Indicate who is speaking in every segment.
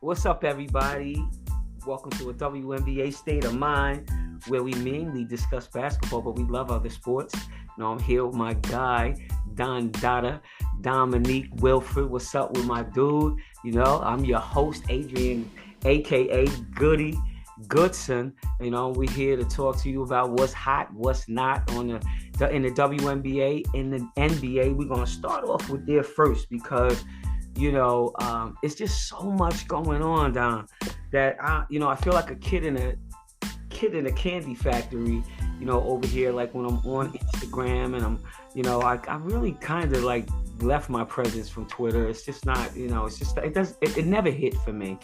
Speaker 1: What's up, everybody? Welcome to a WNBA State of Mind, where we mainly discuss basketball, but we love other sports. I'm here with my guy, Don Dada, Dominique Wilford. What's up with my dude? I'm your host, Adrian, aka Goody Goodson. We're here to talk to you about what's hot, what's not in the WNBA, in the NBA. We're gonna start off with there first because it's just so much going on, Don, that I feel like a kid in a candy factory, over here, like when I'm on Instagram and I really kind of like left my presence from Twitter. It's just not, it never hit for me.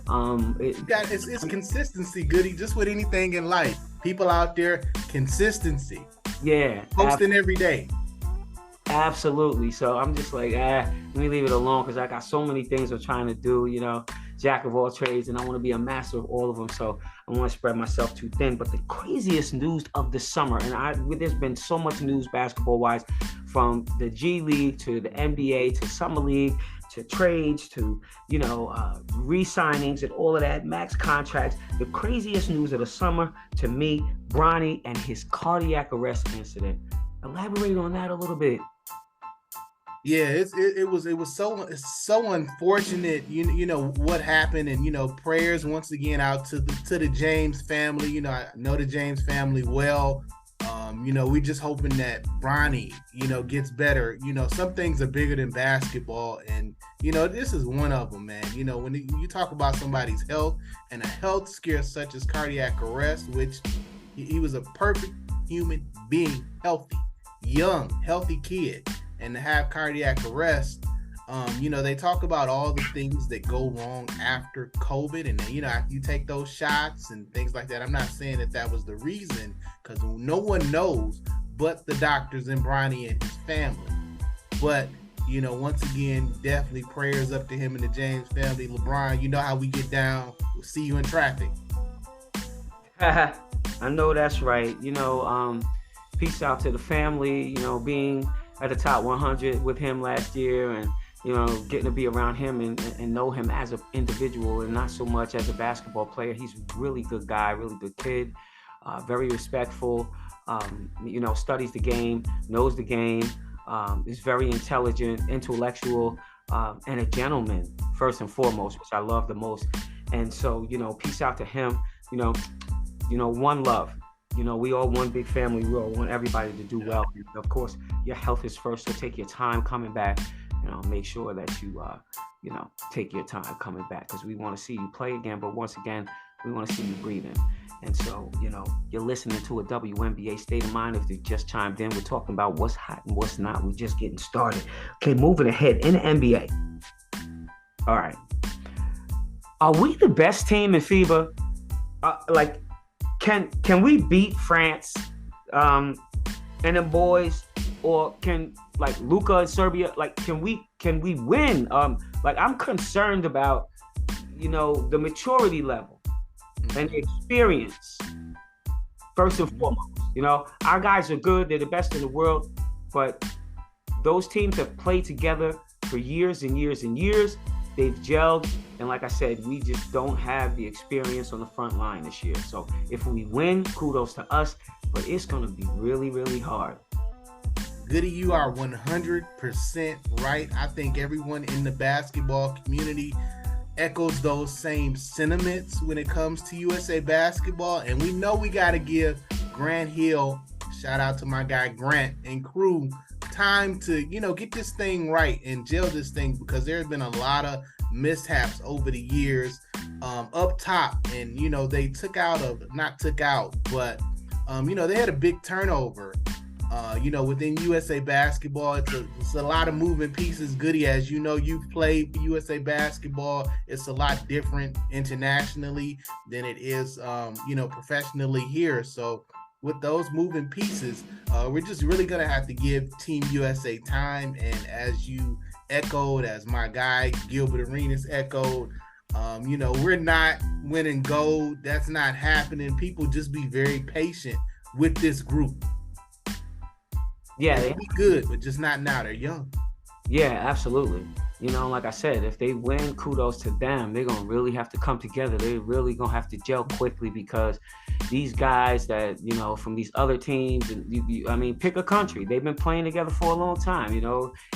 Speaker 2: It's consistency, Goody, just with anything in life. People out there, consistency.
Speaker 1: Yeah.
Speaker 2: Posting every day.
Speaker 1: Absolutely. So I'm just like, let me leave it alone because I got so many things I'm trying to do, jack of all trades, and I want to be a master of all of them. So I want to spread myself too thin. But the craziest news of the summer, and there's been so much news basketball-wise, from the G League to the NBA to Summer League to trades to, re-signings and all of that, max contracts. The craziest news of the summer, to me, Bronny and his cardiac arrest incident. Elaborate on that a little bit.
Speaker 2: Yeah, it was so unfortunate, what happened, and prayers once again out to the James family. I know the James family well. We just hoping that Bronny, gets better. Some things are bigger than basketball, and this is one of them, man. When you talk about somebody's health and a health scare such as cardiac arrest, which he was a perfect human being, healthy, young, healthy kid. And to have cardiac arrest, they talk about all the things that go wrong after COVID, and then, after you take those shots and things like that. I'm not saying that was the reason, because no one knows but the doctors and Bronny and his family. But once again, definitely prayers up to him and the James family. LeBron, you know how we get down. We'll see you in traffic.
Speaker 1: I know that's right. Peace out to the family. Being at the top 100 with him last year, and getting to be around him and know him as an individual and not so much as a basketball player. He's a really good guy, really good kid, very respectful, studies the game, knows the game, is very intelligent, intellectual, and a gentleman first and foremost, which I love the most. And so, peace out to him. One love. We all one big family. We all want everybody to do well. And of course, your health is first, so take your time coming back. Make sure that you, take your time coming back, because we want to see you play again. But once again, we want to see you breathing. And so, you're listening to a WNBA State of Mind. If you just chimed in, we're talking about what's hot and what's not. We're just getting started. Okay, moving ahead in the NBA. All right. Are we the best team in FIBA? Can we beat France and the boys, or can Luka and Serbia, can we win? I'm concerned about the maturity level and the experience first and foremost. Our guys are good, they're the best in the world, but those teams have played together for years and years and years. They've gelled, and like I said, we just don't have the experience on the front line this year. So if we win, kudos to us, but it's going to be really, really hard.
Speaker 2: Goody, you are 100% right. I think everyone in the basketball community echoes those same sentiments when it comes to USA basketball, and we know we got to give Grant Hill, shout out to my guy Grant and crew, time to get this thing right and gel this thing, because there's been a lot of mishaps over the years up top, and they they had a big turnover within USA basketball. It's a lot of moving pieces. Goody, as you've played USA basketball, it's a lot different internationally than it is professionally here. So with those moving pieces, we're just really going to have to give Team USA time. And as you echoed, as my guy Gilbert Arenas echoed, we're not winning gold. That's not happening. People just be very patient with this group.
Speaker 1: Yeah,
Speaker 2: they'll be good, but just not now. They're young.
Speaker 1: Yeah, absolutely. like I said, if they win, kudos to them. They're gonna really have to come together. They're really gonna have to gel quickly, because these guys that from these other teams, and I mean, pick a country. They've been playing together for a long time.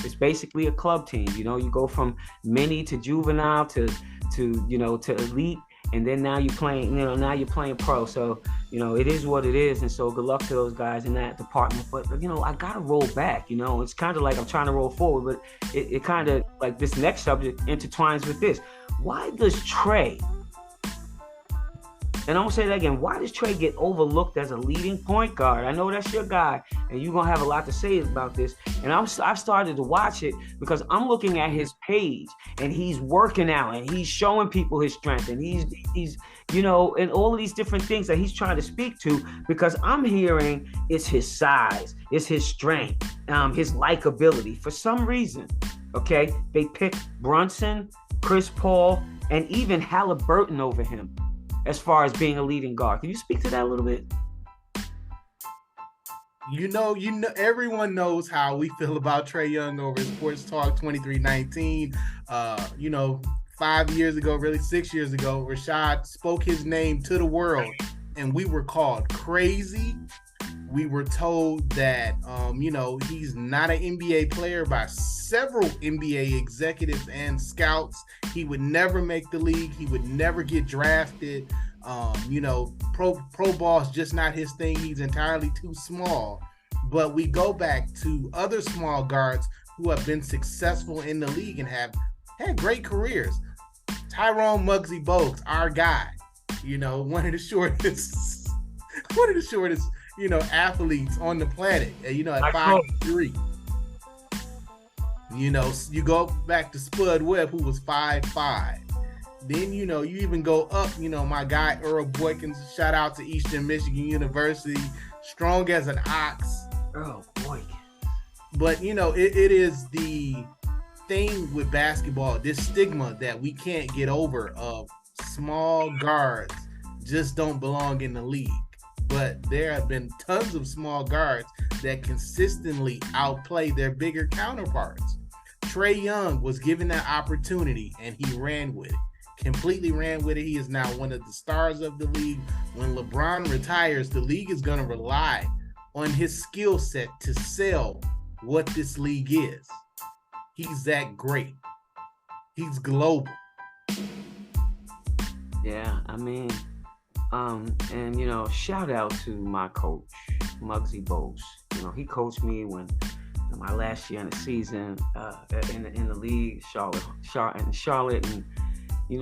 Speaker 1: It's basically a club team. You go from mini to juvenile to elite, and then now you're playing pro. So it is what it is, and so good luck to those guys in that department. But I gotta roll back. It's kind of like I'm trying to roll forward, but it kind of like this next subject intertwines with this. Why does Trae, and I'm gonna say that again, why does Trae get overlooked as a leading point guard? I know that's your guy, and you're gonna have a lot to say about this. And I've started to watch it because I'm looking at his page, and he's working out, and he's showing people his strength, and he's and all of these different things that he's trying to speak to, because I'm hearing it's his size, it's his strength, his likability. For some reason, okay, they picked Brunson, Chris Paul, and even Halliburton over him as far as being a leading guard. Can you speak to that a little bit?
Speaker 2: Everyone knows how we feel about Trae Young over at Sports Talk 2319. 5 years ago, really 6 years ago, Rashad spoke his name to the world, and we were called crazy. We were told that, he's not an NBA player by several NBA executives and scouts. He would never make the league. He would never get drafted. Pro ball is just not his thing. He's entirely too small. But we go back to other small guards who have been successful in the league and have had great careers. Tyrone Muggsy Bogues, our guy, one of the shortest, athletes on the planet, at 5'3". You go back to Spud Webb, who was 5'5". Then, you even go up, my guy Earl Boykins, shout out to Eastern Michigan University, strong as an ox.
Speaker 1: Earl Boykins. But,
Speaker 2: it is the thing with basketball, this stigma that we can't get over of small guards just don't belong in the league. But there have been tons of small guards that consistently outplay their bigger counterparts. Trae Young was given that opportunity, and he ran with it. Completely ran with it. He is now one of the stars of the league. When LeBron retires, the league is going to rely on his skill set to sell what this league is. He's that great. He's global.
Speaker 1: Yeah, I mean, and shout out to my coach, Muggsy Bogues. He coached me when my last year in the season in the league, Charlotte, and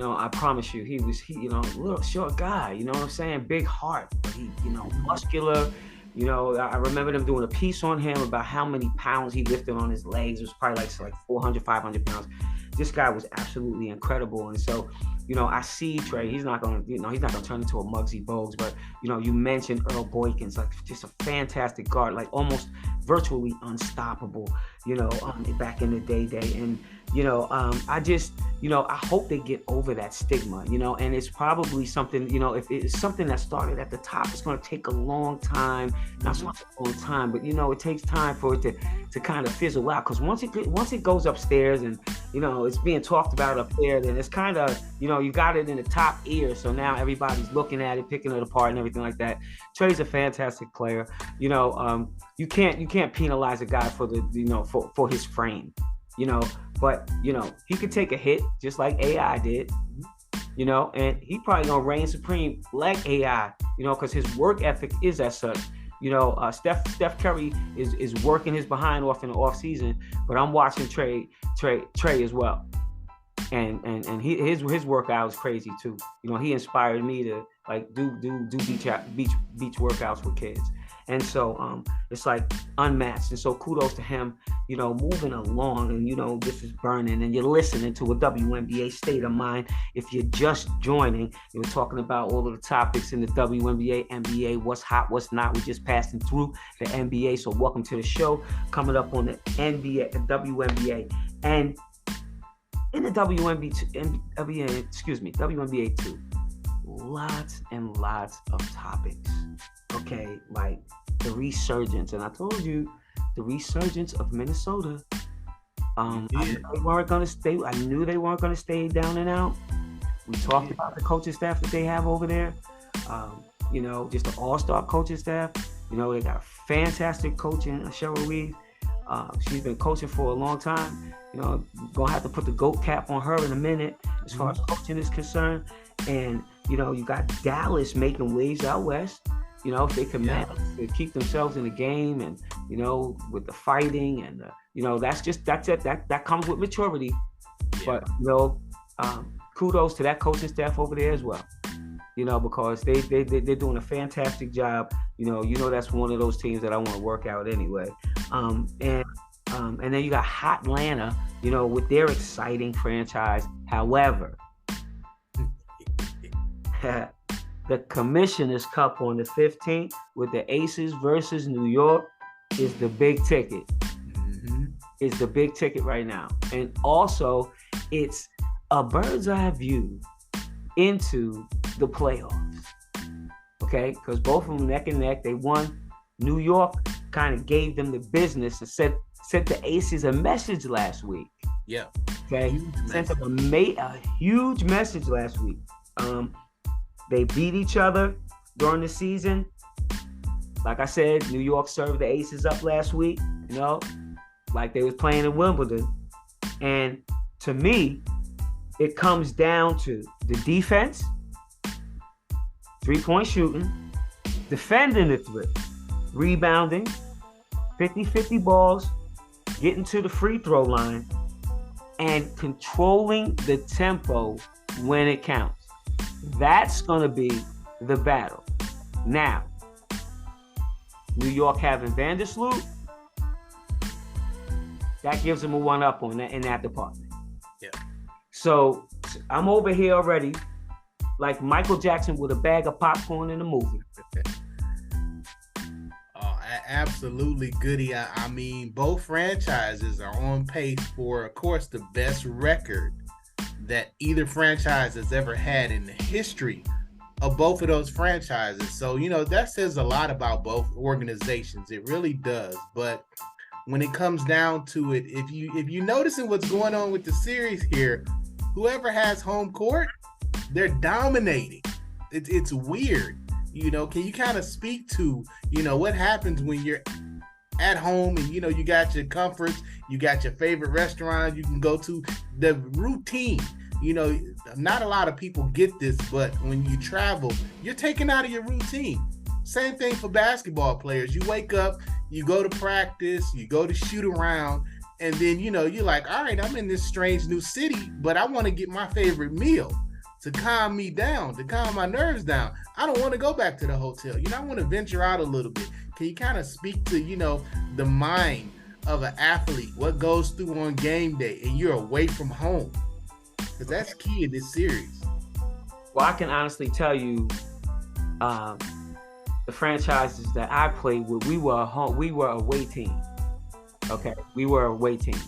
Speaker 1: I promise you, he a little short guy. You know what I'm saying? Big heart, but he muscular. I remember them doing a piece on him about how many pounds he lifted on his legs. It was probably like 400, 500 pounds. This guy was absolutely incredible. And so, I see Trae. He's not going to turn into a Muggsy Bogues, but, you mentioned Earl Boykins, like just a fantastic guard, like almost virtually unstoppable, back in the day. And, I just, I hope they get over that stigma, and it's probably something, if it's something that started at the top, it's going to take a long time, not so much a long time, but, it takes time for it to kind of fizzle out. Because once it goes upstairs and, it's being talked about up there, then it's kind of, you got it in the top ear. So now everybody's looking at it, picking it apart and everything like that. Trae's a fantastic player. You can't penalize a guy for the, for his frame, but, he could take a hit just like AI did, and he probably going to reign supreme like AI, because his work ethic is as such. Steph Curry is working his behind off in the off season, but I'm watching Trae as well. And his workout is crazy too. He inspired me to like do beach workouts with kids. And so it's like unmatched. And so kudos to him, moving along. And, this is burning. And you're listening to a WNBA State of Mind. If you're just joining, we're talking about all of the topics in the WNBA, NBA, what's hot, what's not. We're just passing through the NBA. So welcome to the show. Coming up on the NBA, the WNBA. And in the WNBA 2, lots and lots of topics. Okay, like the resurgence. And I told you, the resurgence of Minnesota
Speaker 2: You
Speaker 1: I knew
Speaker 2: did.
Speaker 1: they weren't going to stay. I knew they weren't going to stay down and out. We talked about the coaching staff that they have over there. Just an all-star coaching staff. They got a fantastic coach in Cheryl Reed. She's been coaching for a long time. Gonna have to put the GOAT cap on her in a minute as far as coaching is concerned. And you got Dallas making waves out west. If they can manage to keep themselves in the game, and with the fighting, and that's it. That comes with maturity. Yeah. But kudos to that coaching staff over there as well. Because they're doing a fantastic job. That's one of those teams that I want to work out anyway. And then you got Hot Atlanta, with their exciting franchise. However, the Commissioner's Cup on the 15th with the Aces versus New York is the big ticket. Is the big ticket right now. And also, it's a bird's eye view into the playoffs. Okay? Because both of them neck and neck. They won. New York kind of gave them the business and sent the Aces a message last week.
Speaker 2: Yeah.
Speaker 1: Okay? Sent them a huge message last week. They beat each other during the season. Like I said, New York served the Aces up last week, like they was playing in Wimbledon. And to me, it comes down to the defense, three-point shooting, defending the three, rebounding, 50-50 balls, getting to the free throw line, and controlling the tempo when it counts. That's going to be the battle. Now, New York having Vandersloot, that gives them a one-up on that in that department.
Speaker 2: Yeah.
Speaker 1: So I'm over here already, like Michael Jackson with a bag of popcorn in a movie.
Speaker 2: Absolutely, Goody. I mean, both franchises are on pace for, of course, the best record that either franchise has ever had in the history of both of those franchises. So, that says a lot about both organizations. It really does. But when it comes down to it, if you noticing what's going on with the series here, whoever has home court, they're dominating. It's weird. Can you kind of speak to, what happens when you're at home and, you got your comforts, you got your favorite restaurant you can go to, the routine. Not a lot of people get this, but when you travel, you're taken out of your routine. Same thing for basketball players. You wake up, you go to practice, you go to shoot around, and then, you're like, all right, I'm in this strange new city, but I want to get my favorite meal to calm me down, to calm my nerves down. I don't want to go back to the hotel. I want to venture out a little bit. Can you kind of speak to, the mind of an athlete, what goes through on game day, and you're away from home? Because that's key in this series.
Speaker 1: Well, I can honestly tell you, the franchises that I played with, we were a away team. Okay, we were a away team.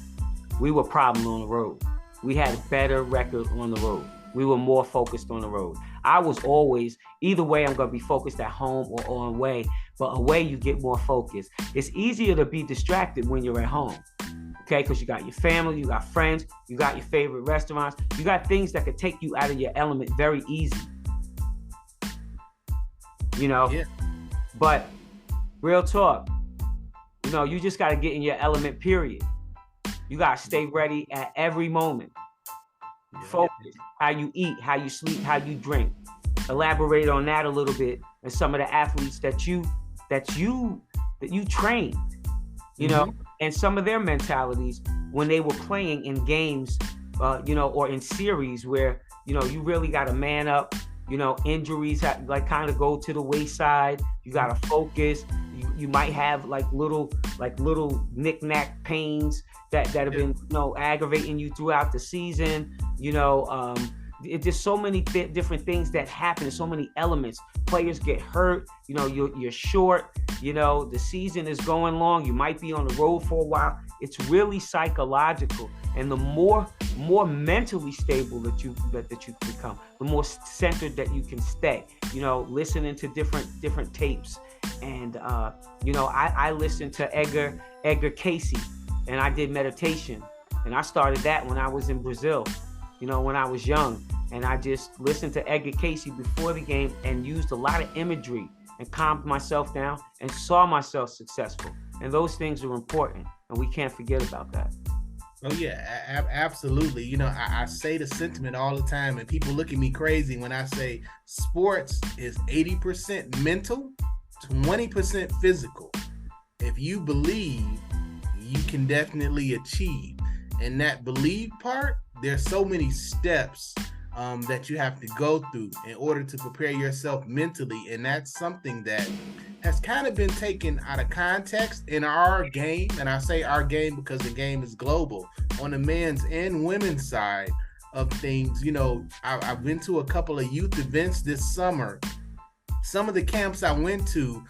Speaker 1: We were problem on the road. We had a better record on the road. We were more focused on the road. I was always, either way, I'm going to be focused at home or on away. But away, you get more focus. It's easier to be distracted when you're at home. Okay, because you got your family, you got friends, you got your favorite restaurants, you got things that could take you out of your element very easy.
Speaker 2: Yeah.
Speaker 1: But real talk, you just got to get in your element, period. You got to stay ready at every moment. Yeah. Focus, how you eat, how you sleep, how you drink. Elaborate on that a little bit, and some of the athletes that you trained, and some of their mentalities when they were playing in games, or in series where, you really got to man up, injuries kind of go to the wayside. You got to focus. You might have little knick-knack pains that have been, aggravating you throughout the season. It's just so many different things that happen. So many elements. Players get hurt. You're short. The season is going long. You might be on the road for a while. It's really psychological. And the more mentally stable that you become, the more centered that you can stay. Listening to different tapes, and I listened to Edgar Casey, and I did meditation And I started that when I was in Brazil, when I was young. And I just listened to Edgar Casey before the game and used a lot of imagery and calmed myself down and saw myself successful. And those things are important, and we can't forget about that.
Speaker 2: Oh yeah, absolutely. I say the sentiment all the time, and people look at me crazy when I say sports is 80% mental, 20% physical. If you believe, you can definitely achieve. And that believe part, there's so many steps that you have to go through in order to prepare yourself mentally. And that's something that has kind of been taken out of context in our game. And I say our game because the game is global on the men's and women's side of things. I've been to a couple of youth events this summer. Some of the camps I went to,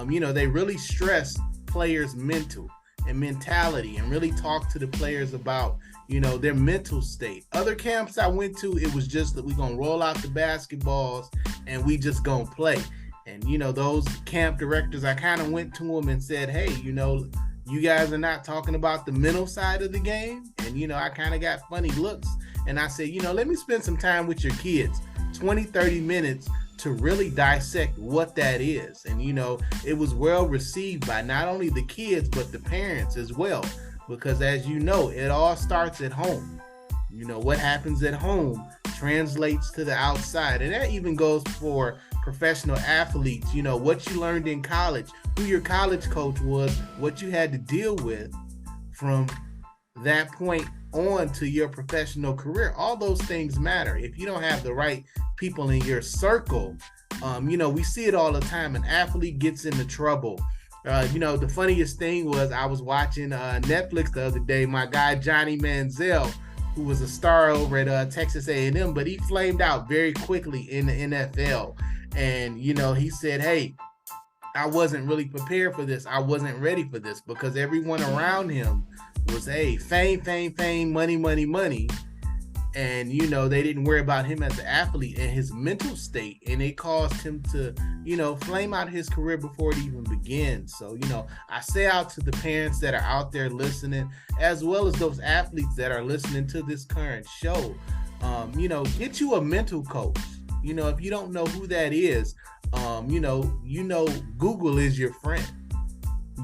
Speaker 2: they really stress players' mental and mentality and really talk to the players about their mental state. Other camps I went to, it was just that we're going to roll out the basketballs and we just going to play. And, those camp directors, I kind of went to them and said, hey, you guys are not talking about the mental side of the game. And, I kind of got funny looks. And I said, let me spend some time with your kids, 20, 30 minutes to really dissect what that is. And, it was well received by not only the kids, but the parents as well. Because as you know, it all starts at home. What happens at home translates to the outside. And that even goes for professional athletes. What you learned in college, who your college coach was, what you had to deal with from that point on to your professional career. All those things matter. If you don't have the right people in your circle, we see it all the time. An athlete gets into trouble. The funniest thing was I was watching Netflix the other day. My guy Johnny Manziel, who was a star over at Texas A&M, but he flamed out very quickly in the NFL. And he said, "Hey, I wasn't really prepared for this. I wasn't ready for this because everyone around him was, hey, fame, fame, fame, money, money, money." And, they didn't worry about him as an athlete and his mental state. And it caused him to, flame out his career before it even begins. So, I say out to the parents that are out there listening, as well as those athletes that are listening to this current show, get you a mental coach. If you don't know who that is, Google is your friend.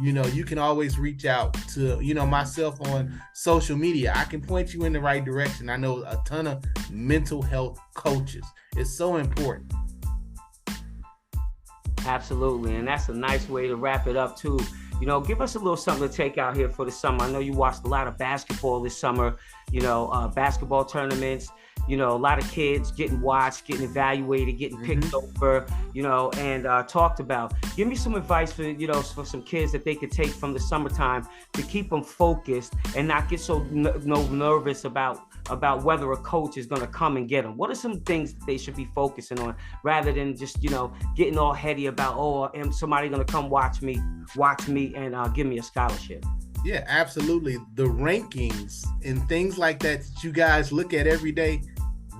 Speaker 2: You can always reach out to, myself on social media. I can point you in the right direction. I know a ton of mental health coaches. It's so important.
Speaker 1: Absolutely. And that's a nice way to wrap it up too. Give us a little something to take out here for the summer. I know you watched a lot of basketball this summer, basketball tournaments, a lot of kids getting watched, getting evaluated, getting picked over, and talked about. Give me some advice for some kids that they could take from the summertime to keep them focused and not get so nervous about whether a coach is going to come and get them. What are some things that they should be focusing on rather than just, getting all heady about, oh, am somebody going to come watch me and give me a scholarship?
Speaker 2: Yeah, absolutely. The rankings and things like that you guys look at every day,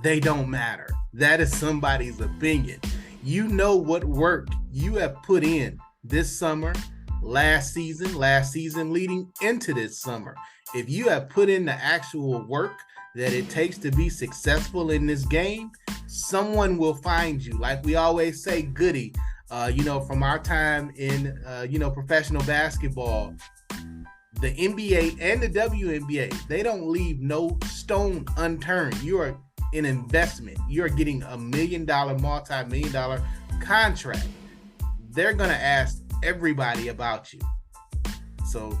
Speaker 2: they don't matter. That is somebody's opinion. What work you have put in this summer, last season leading into this summer. If you have put in the actual work that it takes to be successful in this game, someone will find you. Like we always say, Goody, from our time in, professional basketball, the NBA and the WNBA, they don't leave no stone unturned. You are an investment. You're getting $1 million, multi-million-dollar contract. They're going to ask everybody about you. So,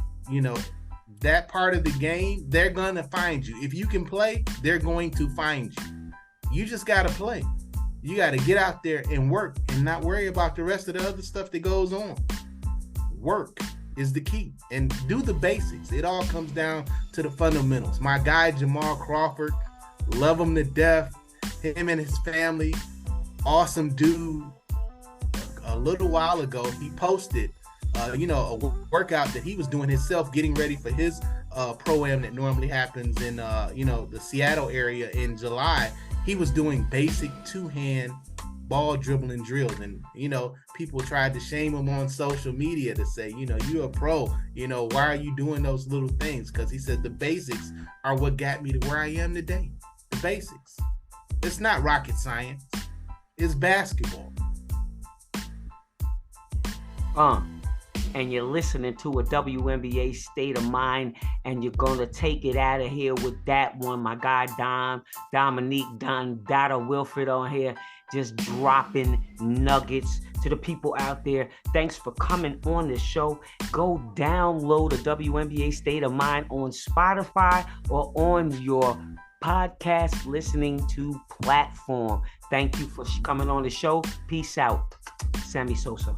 Speaker 2: that part of the game, they're going to find you. If you can play, they're going to find you. You just got to play. You got to get out there and work and not worry about the rest of the other stuff that goes on. Work is the key, and do the basics. It all comes down to the fundamentals. My guy Jamal Crawford, love him to death. Him and his family, awesome dude. A little while ago, he posted, a workout that he was doing himself, getting ready for his pro-am that normally happens in, the Seattle area in July. He was doing basic two-hand ball dribbling drills. And, people tried to shame him on social media to say, you're a pro. Why are you doing those little things? Because he said the basics are what got me to where I am today. The basics. It's not rocket science. It's basketball.
Speaker 1: And you're listening to a WNBA State of Mind, and you're going to take it out of here with that one. My guy Dominique Dada Wilfred on here, just dropping nuggets to the people out there. Thanks for coming on the show. Go download a WNBA State of Mind on Spotify or on your podcast listening to platform. Thank you for coming on the show. Peace out. Sammy Sosa.